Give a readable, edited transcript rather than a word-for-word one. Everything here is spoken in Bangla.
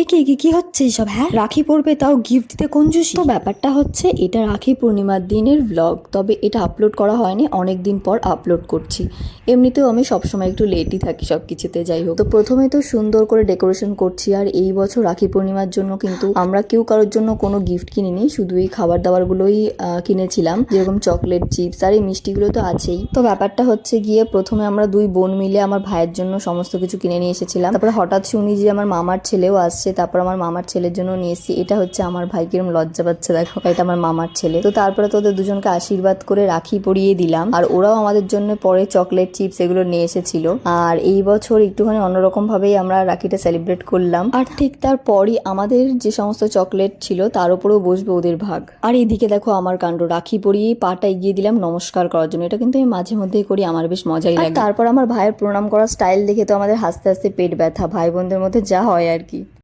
একে একে কি হচ্ছে এইসব? হ্যাঁ, রাখি পড়বে তাও গিফট দিতে কঞ্জুসি। তো ব্যাপারটা হচ্ছে এটা রাখি পূর্ণিমার দিনের ব্লগ, তবে এটা আপলোড করা হয়নি, অনেক দিন পর আপলোড করছি। এমনিতেও আমি সবসময় একটু লেটই থাকি সব কিছুতে। যাই হোক, তো প্রথমে তো সুন্দর করে ডেকোরেশন করছি। আর এই বছর রাখি পূর্ণিমার জন্য কিন্তু আমরা কেউ কারোর জন্য কোনো গিফট কিনিনি, শুধু এই খাবার দাবারগুলোই কিনেছিলাম, যেরকম চকলেট, চিপস আর এই মিষ্টিগুলো তো আছেই। তো ব্যাপারটা হচ্ছে গিয়ে প্রথমে আমরা দুই বোন মিলে আমার ভাইয়ের জন্য সমস্ত কিছু কিনে নিয়ে এসেছিলাম। তারপরে হঠাৎ শুনি যে আমার মামার ছেলেও আসছে, তারপর আমার মামার ছেলের জন্য নিয়ে এসেছি। এটা হচ্ছে আমার ভাই, কিরম লজ্জা পাচ্ছে দেখো, এটা আমার মামার ছেলে। তো তারপরে তো ওদের দুজনকে আশীর্বাদ করে রাখি পরিয়ে দিলাম। আর ওরাও আমাদের জন্য পরে চকলেট, চিপস এগুলো নিয়ে এসেছিল। আর এই বছর একটুখানি অন্যরকম ভাবেই আমরা রাখিটা সেলিব্রেট করলাম। আর ঠিক তারপরই আমাদের যে সমস্ত চকলেট ছিল তার উপরেও বসবে ওদের ভাগ। আর এইদিকে দেখো আমার কাণ্ড, রাখি পরিয়েই পাটা এগিয়ে দিলাম নমস্কার করার জন্য। এটা কিন্তু আমি মাঝে মধ্যেই করি, আমার বেশ মজাই লাগে। তারপর আমার ভাইয়ের প্রণাম করার স্টাইল দেখে তো আমাদের হাসতে হাসতে পেট ব্যথা, ভাই বোনদের মধ্যে যা হয় আর কি।